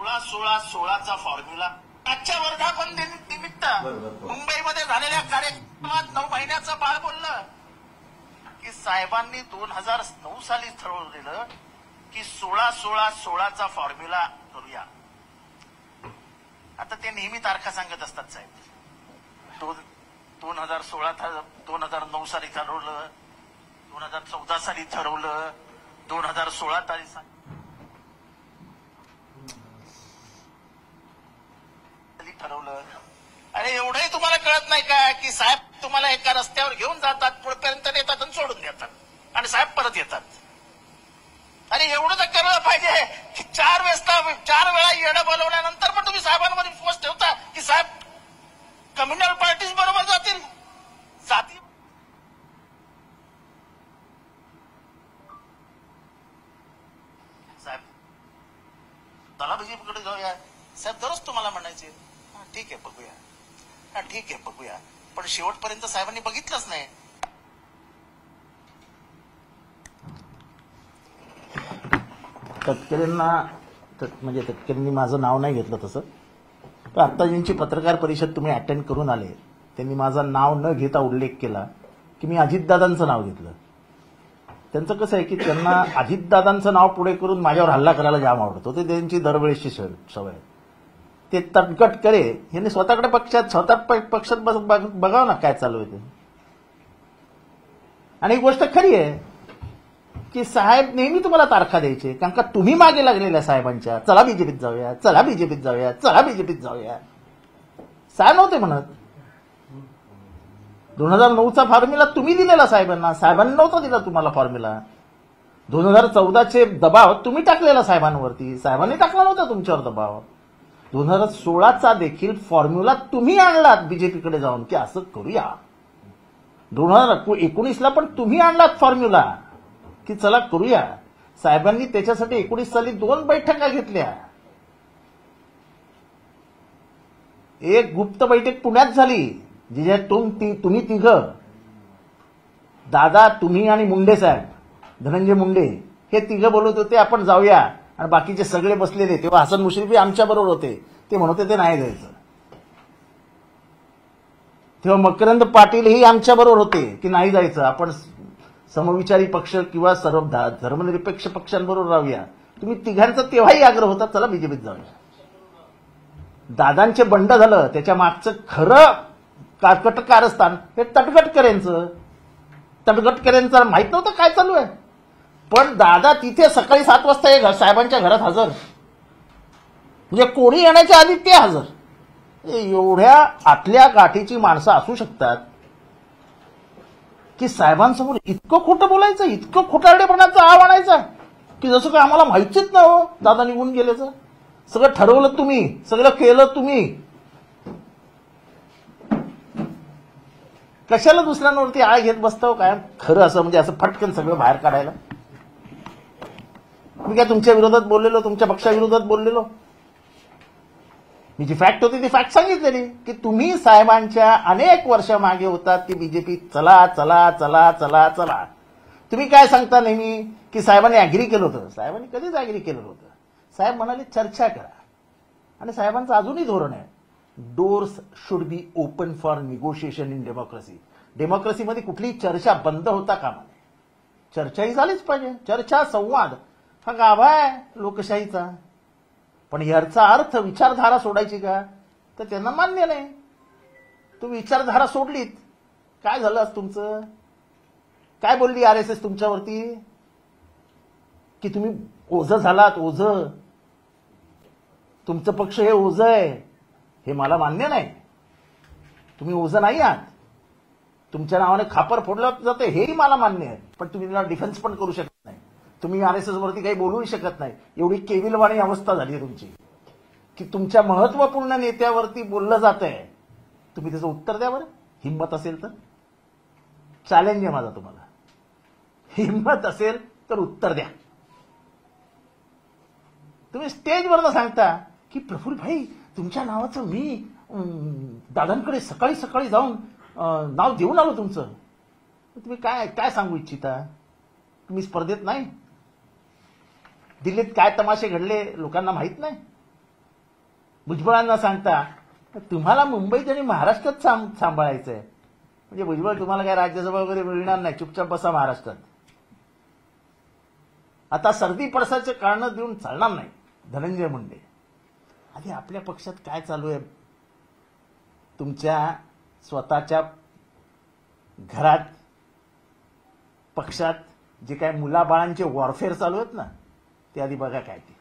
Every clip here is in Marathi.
16-16-16चा फॉर्म्युला आजच्या वर्धापन निमित्त मुंबईमध्ये झालेल्या कार्यक्रमात 9 महिन्याचं बाळ बोललं की साहेबांनी 2009 साली ठरवलेलं की 16-16-16चा फॉर्म्युला करूया. आता ते नेहमी तारखा सांगत असतात साहेब. 2009 साली ठरवलं, 2014 साली ठरवलं, 2016 तारीख ठरवलं. अरे एवढंही तुम्हाला कळत नाही का की साहेब तुम्हाला एका रस्त्यावर घेऊन जातात, पुढपर्यंत नेतात आणि सोडून देतात आणि साहेब परत येतात. आणि एवढं तर कळलं पाहिजे की 4 वेळा येणं बोलवल्यानंतर पण तुम्ही साहेबांवर विश्वास ठेवता की साहेब कम्युनल पार्टीज बरोबर जातील. साहेब चला बीजेपीकडे जाऊया साहेब, दररोज तुम्हाला म्हणायचे ठीक आहे बघूया, हा ठीक आहे बघूया, पण शेवटपर्यंत साहेबांनी बघितलंच नाही. तटकरेंना म्हणजे तटकरेंनी माझं नाव नाही घेतलं तसं, तर आत्ता ज्यांची पत्रकार परिषद तुम्ही अटेंड करून आले त्यांनी माझं नाव न घेता उल्लेख केला की मी अजितदादांचं नाव घेतलं. त्यांचं कसं आहे की त्यांना अजितदादांचं नाव पुढे करून माझ्यावर हल्ला करायला जाम आवडतो. ते त्यांची दरवेळेसची सवय. ते तटकरे यांनी स्वतः पक्षात बघावं ना काय चालू आहे ते. आणि एक गोष्ट खरी आहे की साहेब नेहमी तुम्हाला तारखा द्यायचे, कारण का तुम्ही मागे लागलेल्या साहेबांच्या, चला बीजेपीत जाऊया, चला बीजेपीत जाऊया, चला बीजेपीत जाऊया. साहेब नव्हते म्हणत. 2009चा फॉर्म्युला तुम्ही दिलेला साहेबांना, साहेबांनी नव्हता दिला तुम्हाला फॉर्म्युला. 2014चे दबाव तुम्ही टाकलेला साहेबांवरती, साहेबांनी टाकला नव्हता तुमच्यावर दबाव. 2016चा देखील फॉर्म्युला तुम्ही आणलात बीजेपीकडे जाऊन की असं करूया. 2019ला पण तुम्ही आणलात फॉर्म्युला की चला करूया. साहेबांनी त्याच्यासाठी 19 साली 2 बैठका घेतल्या. एक गुप्त बैठक पुण्यात झाली जिच्यात तुम्ही तिघं, दादा, तुम्ही आणि मुंडे साहेब, धनंजय मुंडे, हे तिघं बोलत होते आपण जाऊया. आणि बाकीचे सगळे बसलेले, तेव्हा हसन मुश्रीफी आमच्या बरोबर होते, ते म्हणत होते नाही जायचं. तेव्हा मकरंद पाटीलही आमच्या बरोबर होते की नाही जायचं, आपण समविचारी पक्ष किंवा सर्व धर्मनिरपेक्ष पक्षांबरोबर राहूया. तुम्ही तिघांचा तेव्हाही आग्रह होता चला बीजेपीत जाऊया. दादांचे बंड झालं, त्याच्या मागचं खरं कारस्थान हे तटकरेंचं. तटकरेंचं माहित नव्हतं काय चालू आहे, पण दादा तिथे सकाळी 7 वाजता साहेबांच्या घरात हजर, म्हणजे कोणी येण्याच्या आधी ते हजर. एवढ्या आतल्या गाठीची माणसं असू शकतात की साहेबांसमोर इतकं खोटं बोलायचं, इतकं खोटारडेपणाचा आव आणायचा की जसं काय आम्हाला माहितीच ना हो दादा निघून गेल्याचं. सगळं ठरवलं तुम्ही, सगळं केलं तुम्ही, कशाला दुसऱ्यांवरती आळ घेत बसतो काय. खरं असं म्हणजे असं फटकन सगळं बाहेर काढायला. मी काय तुमच्या विरोधात बोललेलो, तुमच्या पक्षाविरोधात बोललेलो? मी जी फॅक्ट होती ती फॅक्ट सांगितलेली की तुम्ही साहेबांच्या अनेक वर्ष मागे होतात की बीजेपी चला चला चला चला चला. तुम्ही काय सांगता नेहमी की साहेबांनी अॅग्री केलं होतं. साहेबांनी कधीच अॅग्री केलं होतं. साहेब म्हणाले चर्चा करा. आणि साहेबांचं अजूनही धोरण आहे, doors should be open for negotiation in democracy. डेमोक्रेसीमध्ये कुठलीही चर्चा बंद होता कामा नये. चर्चाही झालीच पाहिजे. चर्चा, संवाद हा गाभा आहे लोकशाहीचा. पण याचा अर्थ विचारधारा सोडायची का, तर त्यांना मान्य नाही. तुम्ही विचारधारा सोडलीत, काय झालं तुमचं? काय बोलली आरएसएस तुमच्यावरती की तुम्ही ओझं झालात, ओझं. तुमचं पक्ष हे ओझं आहे हे मला मान्य नाही. तुम्ही ओझं नाही आहात. तुमच्या नावाने खापर फोडलं जाते हेही मला मान्य आहे, पण तुम्ही त्याला डिफेन्स पण करू शकत नाही. तुम्ही आरएसएस वरती काही बोलूही शकत नाही. एवढी केविलवाणी अवस्था झाली आहे तुमची की तुमच्या महत्वपूर्ण नेत्यावरती बोललं जात आहे. तुम्ही त्याचं उत्तर द्या बरं, हिंमत असेल तर. चॅलेंज आहे माझा तुम्हाला, हिंमत असेल तर उत्तर द्या. तुम्ही स्टेजवर सांगता की प्रफुल्ल भाई तुमच्या नावाचं मी दादांकडे सकाळी सकाळी जाऊन नाव देऊन आलो तुमचं. तुम्ही काय काय सांगू इच्छिता? तुम्ही स्पर्धेत नाही, दिल्लीत काय तमाशे घडले लोकांना माहित नाही. भुजबळांना सांगता तुम्हाला मुंबईत आणि महाराष्ट्रात सांभाळायचंय. म्हणजे भुजबळ तुम्हाला काय राज्यसभा वगैरे मिळणार नाही, चुपचाप बसा महाराष्ट्रात. आता सर्दी पडसाचे कारण देऊन चालणार नाही. धनंजय मुंडे, आधी आपल्या पक्षात काय चालू आहे? तुमच्या स्वतःच्या घरात पक्षात जे काय मुलाबाळांचे वॉरफेअर चालू आहेत ना, ते आधी बघा काय ते.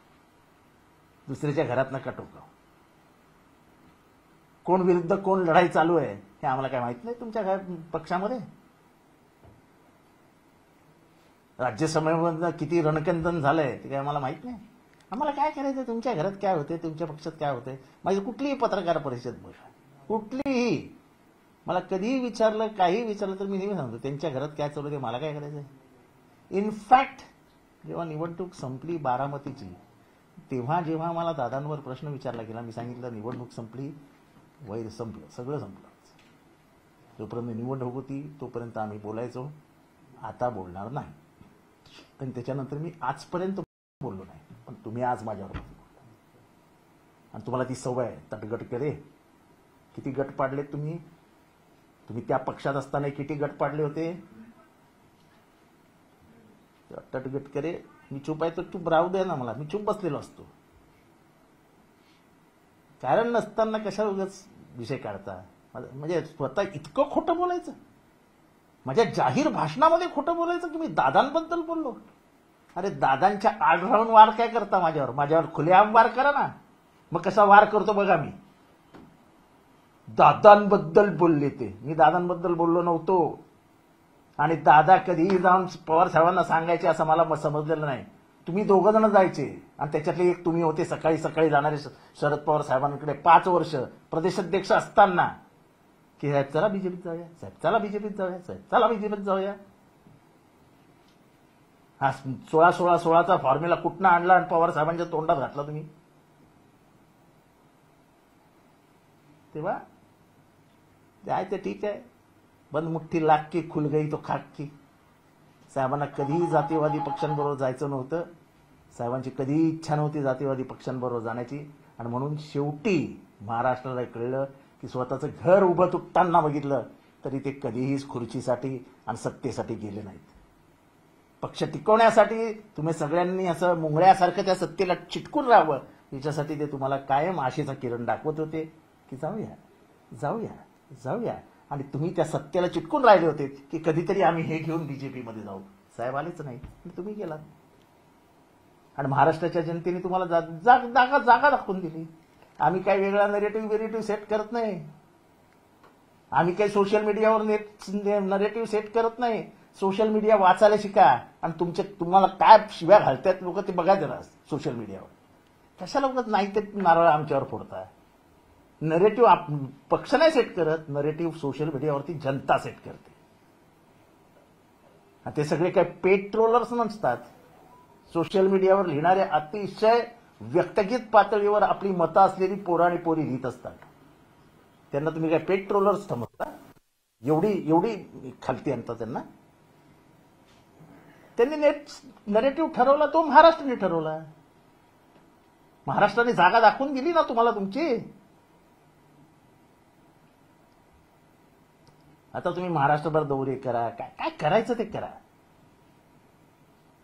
दुसऱ्याच्या घरात नका टोकाव. कोण विरुद्ध कोण लढाई चालू आहे हे आम्हाला काय माहित नाही तुमच्या पक्षामध्ये. राज्यसभेमधनं किती रणकंदन झालंय ते काय आम्हाला माहित नाही. आम्हाला काय करायचं? तुमच्या घरात काय होते, तुमच्या पक्षात काय होते. माझी कुठलीही पत्रकार परिषद बघा, कुठलीही, मला कधीही विचारलं, काही विचारलं तर मी नेहमी सांगतो त्यांच्या घरात काय चालू ते मला काय करायचं. इनफॅक्ट जेव्हा निवडणूक संपली बारामतीची, तेव्हा जेव्हा मला दादांवर प्रश्न विचारला गेला, मी सांगितलं निवडणूक संपली, वैर संपलं, सगळं संपलं. जोपर्यंत निवडणूक होती तोपर्यंत आम्ही बोलायचो, आता बोलणार नाही. पण त्याच्यानंतर मी आजपर्यंत बोललो नाही. पण तुम्ही आज माझ्यावर बोलता आणि तुम्हाला ती सवय आहे तटगट करे. किती गट पाडले तुम्ही? तुम्ही त्या पक्षात असताना किती गट पाडले होते? तटगट करे. मी चूप आहे तर चूप राहू दे ना, मला मी चूप बसलेलो असतो. कारण नसताना कशाला उगाच विषय काढता? म्हणजे स्वतः इतकं खोटं बोलायचं, माझ्या जाहीर भाषणामध्ये खोटं बोलायचं की मी दादांबद्दल बोललो. अरे दादांच्या आड राहून वार काय करता माझ्यावर खुलेआम वार करा ना. मग कसा वार करतो बघा. मी दादांबद्दल बोलले, ते मी दादांबद्दल बोललो नव्हतो. आणि दादा कधीही जाऊन पवार साहेबांना सांगायचे असं मला समजलेलं नाही. तुम्ही दोघं जण जायचे आणि त्याच्यातले एक तुम्ही होते सकाळी सकाळी जाणारे शरद पवार साहेबांकडे 5 वर्ष प्रदेशाध्यक्ष असताना, की साहेब चला बीजेपीत जाऊया, साहेब चला बीजेपीत जाऊया, साहेब चला बीजेपीत जाऊया. हा 16-16-16चा फॉर्म्युला कुठनं आणला आणि पवार साहेबांच्या तोंडात घातला तुम्ही. तेव्हा काय ते ठीक आहे, बंद मुठ्ठी लाग की खुल गई तो खाक की. साहेबांना कधीही जातीयवादी पक्षांबरोबर जायचं नव्हतं. साहेबांची कधीही इच्छा नव्हती जातीयवादी पक्षांबरोबर जाण्याची. आणि म्हणून शेवटी महाराष्ट्राला कळलं की स्वतःचं घर उभं तुटताना बघितलं तरी ते कधीही खुर्चीसाठी आणि सत्तेसाठी गेले नाहीत. पक्ष टिकवण्यासाठी तुम्ही सगळ्यांनी असं मुंगळ्यासारखं त्या सत्तेला चिटकून राहावं याच्यासाठी ते तुम्हाला कायम आशेचा किरण दाखवत होते की जाऊया जाऊया जाऊया. आणि तुम्ही त्या सत्तेला चिटकून राहिले होते की कधीतरी आम्ही हे घेऊन बीजेपीमध्ये जाऊ. साहेब आलेच नाही, तुम्ही गेलात. आणि महाराष्ट्राच्या जनतेने तुम्हाला जागा दाखवून दिली. आम्ही काही वेगळा नरेटिव्ह सेट करत नाही. आम्ही काही सोशल मीडियावर नरेटिव्ह सेट करत नाही. सोशल मीडिया वाचायला शिका आणि तुम्हाला काय शिव्या घालतात लोक ते बघा जरा सोशल मीडियावर. कशाला उगाच नाही ते नारळ आमच्यावर फोडता. नरेटिव्ह पक्ष नाही सेट करत, नरेटिव्ह सोशल मीडियावरती जनता सेट करते. ते सगळे काय पेड ट्रोलर्स नसतात. सोशल मीडियावर लिहिणारे अतिशय व्यक्तिगत पातळीवर आपली मतं असलेली पोरं आणि पोरी लिहित असतात. त्यांना तुम्ही काय पेड ट्रोलर्स समजता? एवढी खालती आणता त्यांना. त्यांनी नरेटिव्ह ठरवला, तो महाराष्ट्राने ठरवला. महाराष्ट्राने जागा दाखवून दिली ना तुम्हाला तुमची. आता तुम्ही महाराष्ट्रभर दौरे करा, काय करायचं ते करा.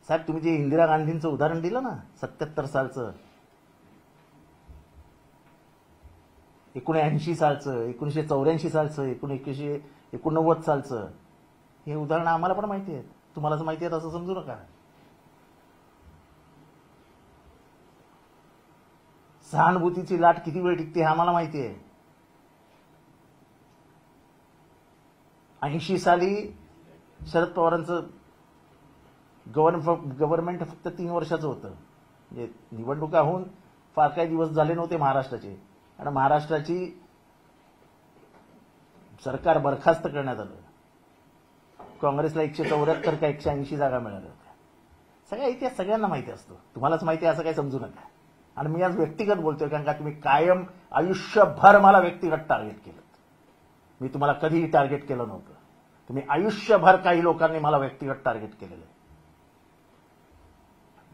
साहेब तुम्ही जे इंदिरा गांधींचं उदाहरण दिलं ना 77 सालचं, 1980 सालचं, 1984 सालचं, 1989 सालचं, हे उदाहरण आम्हाला पण माहिती आहेत. तुम्हालाच माहिती आहेत असं समजू नका. सहानुभूतीची लाट किती वेळ टिकते हे आम्हाला माहिती आहे. 80 साली शरद पवारांचं गव्हर्नमेंट फक्त 3 वर्षाचं होतं. म्हणजे निवडणुका होऊन फार काही दिवस झाले नव्हते महाराष्ट्राचे. आणि महाराष्ट्राची सरकार बरखास्त करण्यात आलं. काँग्रेसला 174 का 180 जागा मिळाल्या होत्या. सगळ्या इतिहास सगळ्यांना माहिती असतो. तुम्हालाच माहिती आहे असं काही समजू नका. आणि मी आज व्यक्तिगत बोलतोय कारण का तुम्ही कायम आयुष्यभर मला व्यक्तिगत टार्गेट केलं. मी तुम्हाला कधीही टार्गेट केलं नव्हतं. तुम्ही आयुष्यभर काही लोकांनी मला व्यक्तिगत टार्गेट केलेलं आहे.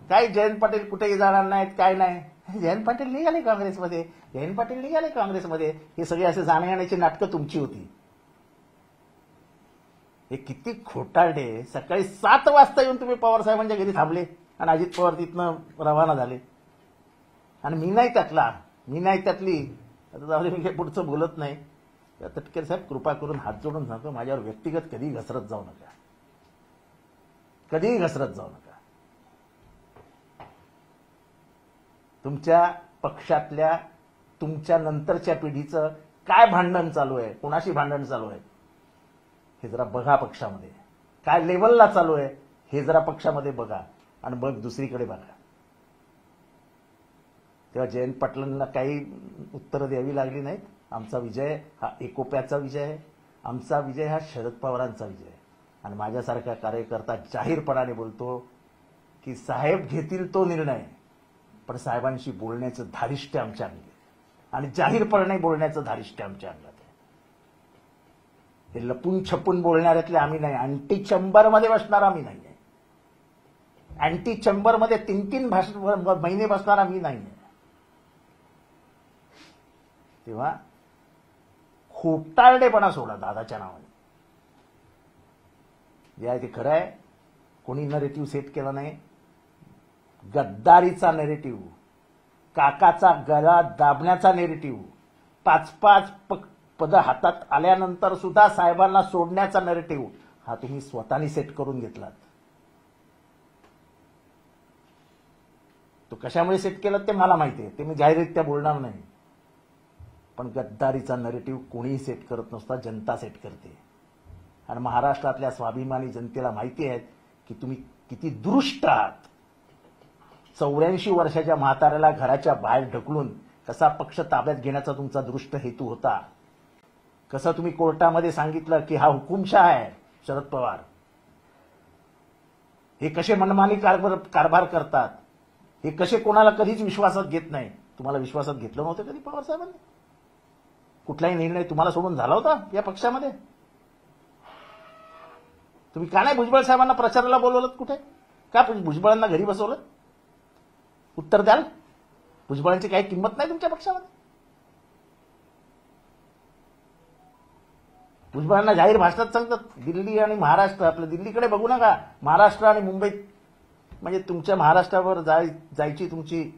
काय जयंत पाटील कुठेही जाणार नाहीत, काय नाही, जयंत पाटील निघाले काँग्रेसमध्ये, जयंत पाटील निघाले काँग्रेसमध्ये. हे सगळे असे जाण्याची नाटकं तुमची होती. हे किती खोटारडे. सकाळी 7 वाजता येऊन तुम्ही पवार साहेबांच्या घरी थांबले आणि अजित पवार तिथनं रवाना झाले. आणि मी नाही त्यातली. आता जाऊ दे, मी काही पुढचं बोलत नाही. तटकरे साहेब, कृपा करून हात जोडून सांगतो, माझ्यावर व्यक्तिगत कधीही घसरत जाऊ नका, कधीही घसरत जाऊ नका. तुमच्या पक्षातल्या तुमच्या नंतरच्या पिढीचं काय भांडण चालू आहे, कोणाशी भांडण चालू आहे हे जरा बघा. पक्षामध्ये काय लेवलला चालू आहे हे जरा पक्षामध्ये बघा आणि मग दुसरीकडे बघा. तेव्हा जयंत पाटलांना काही उत्तरं द्यावी लागली नाहीत. आमचा विजय हा एकोप्याचा विजय आहे. आमचा विजय हा शरद पवारांचा विजय आहे. आणि माझ्यासारखा कार्यकर्ता जाहीरपणाने बोलतो की साहेब घेतील तो निर्णय, पण साहेबांशी बोलण्याचं धारिष्ट्य आमच्या अंगी आहे आणि जाहीरपणे बोलण्याचं धारिष्ट्य आमच्या अंगात आहे. हे लपून छपून बोलणाऱ्यातले आम्ही नाही. अँटी चेंबरमध्ये बसणार आम्ही नाही आहे. अँटी चेंबरमध्ये 3-3 महिने बसणार आम्ही नाही आहे. तेव्हा खोटारडेपणा सोडा दादाच्या नावाने. जे आहे ते खरं आहे. कोणी नरेटिव्ह सेट केला नाही. गद्दारीचा नेरेटिव्ह, काकाचा गळा दाबण्याचा नेरेटिव्ह, 5-5 पदं हातात आल्यानंतर सुद्धा साहेबांना सोडण्याचा नेरेटिव्ह हा तुम्ही स्वतःनी सेट करून घेतलात. तो कशामुळे सेट केलं ते मला माहिती आहे, ते मी जाहीररित्या बोलणार नाही. पण गद्दारीचा नरेटिव्ह कोणीही सेट करत नसता, जनता सेट करते. आणि महाराष्ट्रातल्या स्वाभिमानी जनतेला माहिती आहे की तुम्ही किती दुरुष्ट आहात. 84 वर्षाच्या म्हाताऱ्याला घराच्या बाहेर ढकलून कसा पक्ष ताब्यात घेण्याचा तुमचा दृष्ट हेतू होता. कसं तुम्ही कोर्टामध्ये सांगितलं की हा हुकुमशाह आहे शरद पवार, हे कसे मनमानी कारभार करतात, हे कसे कोणाला कधीच विश्वासात घेत नाही. तुम्हाला विश्वासात घेतलं नव्हतं कधी पवार साहेबांनी? कुठलाही निर्णय तुम्हाला सोडून झाला होता या पक्षामध्ये? तुम्ही का नाही भुजबळ साहेबांना प्रचाराला बोलवलं? कुठे का भुजबळांना घरी बसवलं? उत्तर द्याल. भुजबळांची काही किंमत नाही तुमच्या पक्षामध्ये? भुजबळांना जाहीर भाषणात सांगतात दिल्ली आणि महाराष्ट्र, आपलं दिल्लीकडे बघू नका, महाराष्ट्र आणि मुंबईत, म्हणजे तुमच्या महाराष्ट्रावर जायची तुमची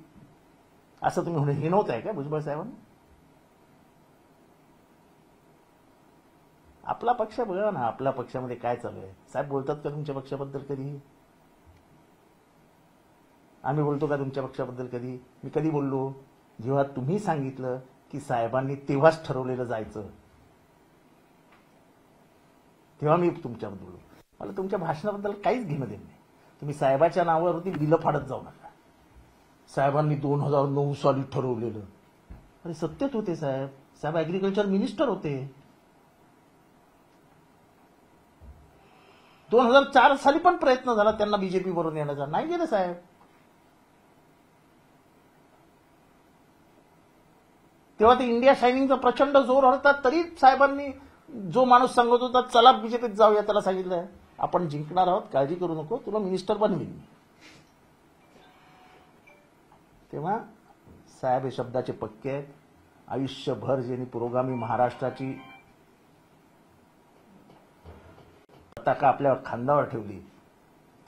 असं तुम्ही हे नव्हतं आहे का भुजबळ साहेबांना? आपला पक्ष बघा ना, आपल्या पक्षामध्ये काय चालू आहे. साहेब बोलतात का तुमच्या पक्षाबद्दल कधी? आम्ही बोलतो का तुमच्या पक्षाबद्दल कधी? मी कधी बोललो? जेव्हा तुम्ही सांगितलं की साहेबांनी तेव्हाच ठरवलेलं जायचं, तेव्हा मी तुमच्याबद्दल बोललो. मला तुमच्या भाषणाबद्दल काहीच घेणं देणं नाही. तुम्ही साहेबाच्या नावावरती बिलं फाडत जाऊ नका. साहेबांनी 2009 साली ठरवलेलं, अरे सत्यच होते साहेब. साहेब ऍग्रिकल्चर मिनिस्टर होते. 2004 साली पण प्रयत्न झाला त्यांना बीजेपी बरोबर येण्याचा, नाही गेले साहेब. तेव्हा ते इंडिया शायनिंगचा प्रचंड जोर होता, तरी साहेबांनी जो माणूस सांगत होता चला बीजेपीत जाऊया त्याला सांगितलं आपण जिंकणार आहोत, काळजी करू नको, तुला मिनिस्टर बनवीन. तेव्हा साहेब हे शब्दाचे पक्के आहेत. आयुष्यभर ज्यांनी पुरोगामी महाराष्ट्राची पताका आपल्या खांद्यावर ठेवली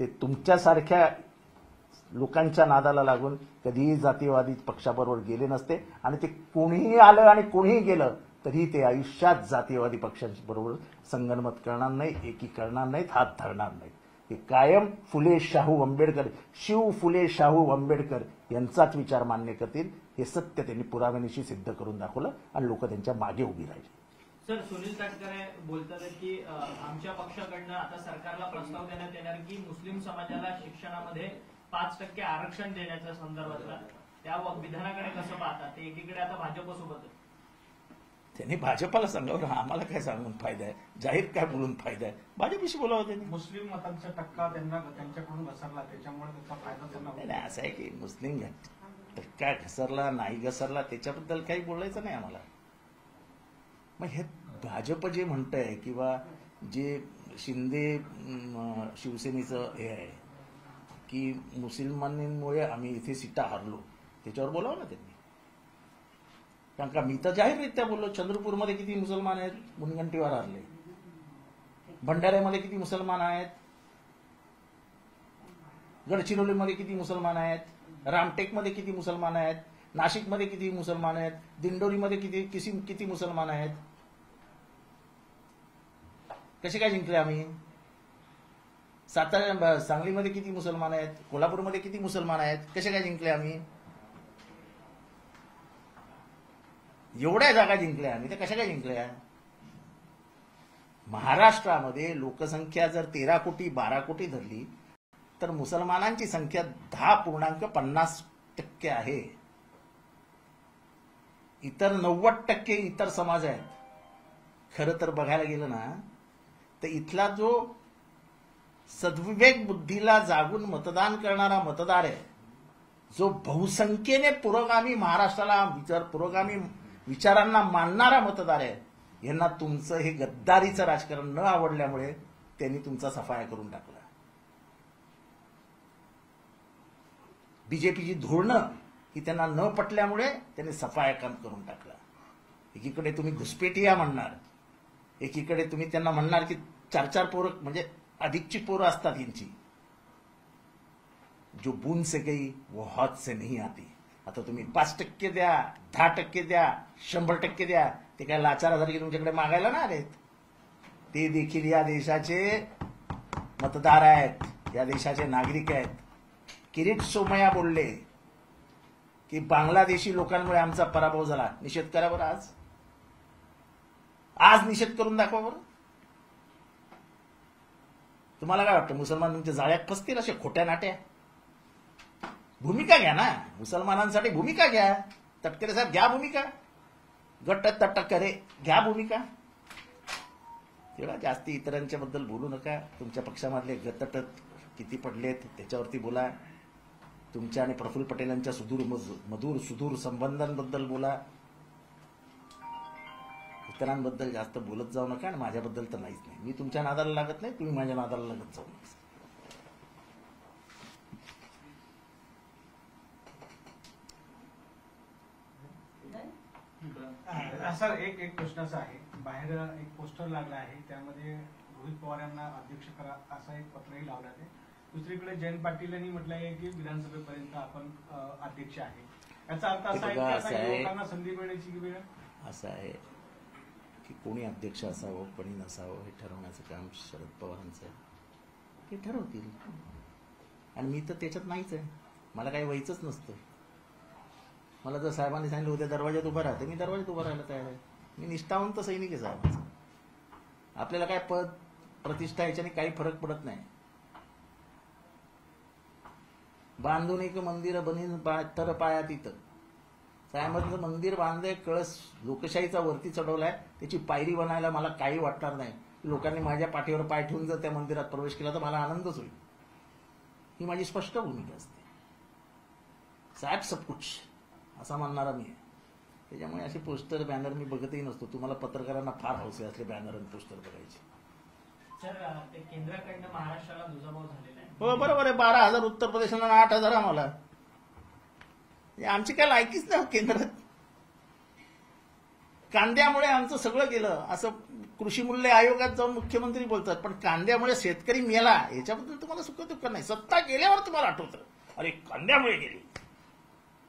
ते तुमच्यासारख्या लोकांच्या नादाला लागून कधीही जातीयवादी पक्षाबरोबर गेले नसते. आणि ते कोणीही आलं आणि कोणीही गेलं तरी ते आयुष्यात जातीयवादी पक्षांबरोबर संगनमत करणार नाही, एकी करणार नाहीत, हात धरणार नाहीत. ते कायम फुले शाहू आंबेडकर, शिव फुले शाहू आंबेडकर यांचाच विचार मान्य करतील. हे सत्य त्यांनी पुराव्यानिशी सिद्ध करून दाखवलं आणि लोक त्यांच्या मागे उभी राहिली. सर, सुनील तटकरे बोलतात की आमच्या पक्षाकडनं आता सरकारला प्रस्ताव देण्यात येणार की मुस्लिम समाजाला शिक्षणामध्ये 5% आरक्षण देण्याच्या संदर्भातला, त्या विधानाकडे कसं पाहतात ते? एकीकडे आता भाजपसोबत त्यांनी भाजपाला सांगावं, आम्हाला काय सांगून फायदा आहे? जाहीर काय बोलून फायदा आहे? भाजपशी बोलावं त्यांनी. मुस्लिम मतांचा टक्का त्यांच्याकडून घसरला, त्याच्यामुळे त्याचा फायदा त्यांना नाही. असं आहे की मुस्लिम टक्का घसरला नाही घसरला त्याच्याबद्दल काही बोलायचं नाही आम्हाला. मग हे भाजप जे म्हणतंय किंवा जे शिंदे शिवसेनेचं हे आहे की मुसलमानांमुळे आम्ही इथे सीटा हरलो, त्याच्यावर बोलावं ना त्यांनी. कारण का मी तर जाहीररित्या बोललो, चंद्रपूरमध्ये किती मुसलमान आहेत, मुनगंटीवार हरले. भंडाऱ्यामध्ये किती मुसलमान आहेत, गडचिरोलीमध्ये किती मुसलमान आहेत, रामटेकमध्ये किती मुसलमान आहेत, नाशिकमध्ये किती मुसलमान आहेत, दिंडोरीमध्ये किती मुसलमान आहेत. कसे काय जिंकले आम्ही? सातारा सांगलीमध्ये किती मुसलमान आहेत, कोल्हापूरमध्ये किती मुसलमान आहेत, कसे काय जिंकले आम्ही? एवढ्या जागा जिंकल्या आम्ही, तर कशा काय जिंकल्या? महाराष्ट्रामध्ये लोकसंख्या जर 13 कोटी 12 कोटी धरली तर मुसलमानांची संख्या 10.50% आहे. इतर 90% इतर समाज आहेत. खरं तर बघायला गेलं ना तर इथला जो सद्विवेक बुद्धीला जागून मतदान करणारा मतदार आहे, जो बहुसंख्येने पुरोगामी महाराष्ट्राला पुरोगामी विचारांना मानणारा मतदार आहे, यांना तुमचं हे गद्दारीचं राजकारण न आवडल्यामुळे त्यांनी तुमचा सफाया करून टाकला. बीजेपीची धोरणं ही त्यांना न पटल्यामुळे त्यांनी सफाया काम करून टाकला. एकीकडे तुम्ही घुसपेटिया म्हणणार, एकीकडे तुम्ही त्यांना म्हणणार की 4-4 पोरं म्हणजे अधिकची पोरं असतात यांची, जो बूंद से गई वो हाथ से नहीं आती. आता तुम्ही 5% द्या, 10% द्या, 100% द्या, ते काय लाचार आधारे तुमच्याकडे मागायला ना आलेत. ते देखील या देशाचे मतदार आहेत, या देशाचे नागरिक आहेत. किरीट सोमय्या बोलले की बांगलादेशी लोकांमुळे आमचा पराभव झाला. निषेध करा बरं, आज निषेध करून दाखवा बरं. तुम्हाला काय वाटतं, मुसलमान तुमच्या जाळ्यात फसतील असे खोट्या नाट्या? भूमिका घ्या ना, मुसलमानांसाठी भूमिका घ्या. तटकरे साहेब घ्या भूमिका, गट तटकरे घ्या भूमिका. तेव्हा जास्ती इतरांच्या बद्दल बोलू नका. तुमच्या पक्षामधले गटतट किती पडलेत त्याच्यावरती बोला. तुमच्या आणि प्रफुल्ल पटेलांच्या सुदूर संबंधांबद्दल बोला. इतरांबद्दल जास्त बोलत जाऊ नका आणि माझ्याबद्दल तर नाहीच नाही. मी तुमच्या नादाला लागत नाही, तुम्ही माझ्या नादाला लागत जाऊ नका. सर एक प्रश्न असा आहे, बाहेर एक पोस्टर लागला आहे, त्यामध्ये रोहित पवार यांना अध्यक्ष करा असं एक पत्रही लावलं आहे. दुसरीकडे जयंत पाटील यांनी म्हटलं आहे की विधानसभेपर्यंत आपण अध्यक्ष आहे. याचा अर्थ असा आहे की आता युवकांना संधी मिळण्याची वेळ असं आहे की कोणी अध्यक्ष असावं कोणी नसावं हे ठरवण्याचं काम शरद पवारांचं आहे. ते ठरवतील आणि मी तर त्याच्यात नाहीच आहे. मला काही व्हायचंच नसतं. मला जर साहेबांनी सांगितलं उद्या दरवाजात उभं राहते, मी दरवाजात उभं राहायला तयार आहे. मी निष्ठावंत सैनिक आहे साहेबांचा. आपल्याला काय पद प्रतिष्ठा याच्याने काही फरक पडत नाही. बांधून एक मंदिर बनीन तर पाया तिथं. साहेबांचं मंदिर बांधलंय, कळस लोकशाहीचा वरती चढवलाय, त्याची पायरी बनायला मला काही वाटणार नाही. लोकांनी माझ्या पाठीवर पाय ठेवून जर त्या मंदिरात प्रवेश केला तर मला आनंदच होईल. ही माझी स्पष्ट भूमिका असते. साहेब सबकुछ असा म्हणणारा मी आहे. त्याच्यामुळे असे पोस्टर बॅनर मी बघतही नसतो. तुम्हाला पत्रकारांना फार हौसे असले बॅनर आणि पोस्टर बघायचे. सर, ते केंद्राकडनं महाराष्ट्राला दुजाभाव झालेला आहे. हो बरोबर आहे. 12,000 उत्तर प्रदेशला 8,000 आम्हाला. आमची काय लायकीच नाही केंद्रात. कांद्यामुळे आमचं सगळं गेलं असं कृषी मूल्य आयोगात जाऊन मुख्यमंत्री बोलतात. पण कांद्यामुळे शेतकरी मेला याच्याबद्दल तुम्हाला सुख दुःख नाही. सत्ता गेल्यावर तुम्हाला आठवतं अरे कांद्यामुळे गेली.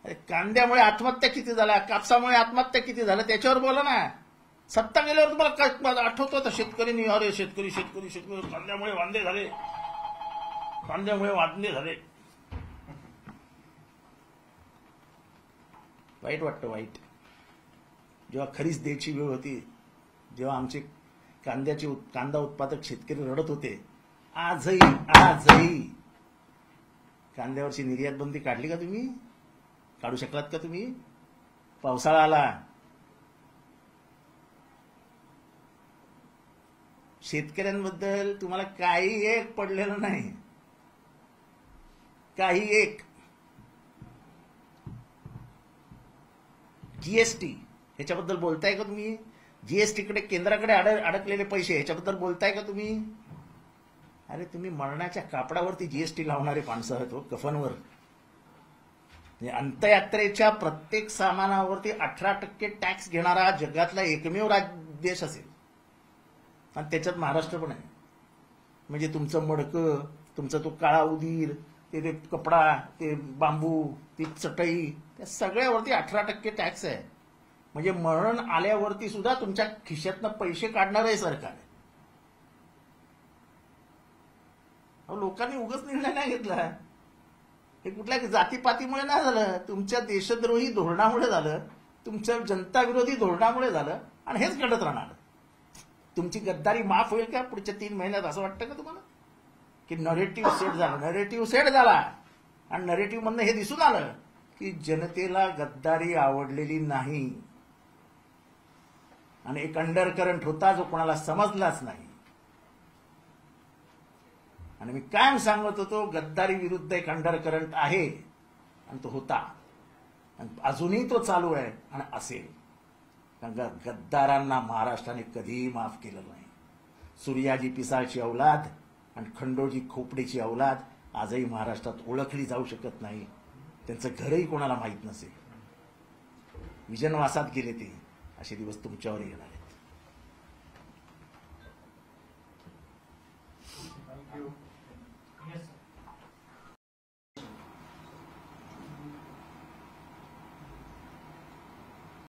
अरे कांद्यामुळे आत्महत्या किती झाल्या, कापसामुळे आत्महत्या किती झाल्या त्याच्यावर बोला ना. सत्ता गेल्यावर तुम्हाला काय आठवतं तर शेतकरी अरे शेतकरी शेतकरी शेतकरी कांद्यामुळे वांदे झाले, कांद्यामुळे वांदे झाले. वाईट वाटतं वाईट. जेव्हा खरीच द्यायची वेळ होती, जेव्हा आमचे कांदा उत्पादक शेतकरी रडत होते, आजही कांद्यावरची निर्यात बंदी काढली का तुम्ही? काढू शकलात का तुम्ही? पावसाळा आला, शेतकऱ्यांबद्दल तुम्हाला काही एक पडलेलं नाही. काही एक. जीएसटी ह्याच्याबद्दल बोलताय का तुम्ही? जीएसटीकडे केंद्राकडे अडकलेले पैसे ह्याच्याबद्दल बोलताय का तुम्ही? अरे तुम्ही मरणाच्या कापडावरती जीएसटी लावणारे माणसं आहेत हो, कफनवर. म्हणजे अंत्ययात्रेच्या प्रत्येक सामानावरती 18% टॅक्स घेणारा जगातला एकमेव देश असेल आणि त्याच्यात महाराष्ट्र पण आहे. म्हणजे तुमचं मडकं, तुमचा तो काळा उदीर, ते कपडा, ते बांबू, ती चटई, त्या सगळ्यावरती 18% टॅक्स आहे. म्हणजे मरण आल्यावरती सुद्धा तुमच्या खिशातनं पैसे काढणार आहे सरकार. लोकांनी उगाच निर्णय नाही घेतला. हे कुठल्या जातीपातीमुळे नाही झालं, तुमच्या देशद्रोही धोरणामुळे झालं, तुमच्या जनता विरोधी धोरणामुळे झालं आणि हेच घडत राहणार. तुमची गद्दारी माफ होईल का पुढच्या 3 महिन्यात असं वाटतं का तुम्हाला? की नरेटिव्ह सेट झाला, नरेटिव्ह सेट झाला आणि नरेटिव्ह मधनं हे दिसून आलं की जनतेला गद्दारी आवडलेली नाही आणि एक अंडरकरंट होता जो कोणाला समजलाच नाही. आणि मी कायम सांगत होतो गद्दारी विरुद्ध एक अंडरकरंट आहे आणि तो होता आणि अजूनही तो चालू आहे आणि असेल. कारण गद्दारांना महाराष्ट्राने कधीही माफ केलं नाही. सूर्याजी पिसाळची औलाद आणि खंडोजी खोपडेची औलाद आजही महाराष्ट्रात ओळखली जाऊ शकत नाही. त्यांचं घरही कोणाला माहीत नसेल. विजनवासात गेले ते, असे दिवस तुमच्यावर येणार.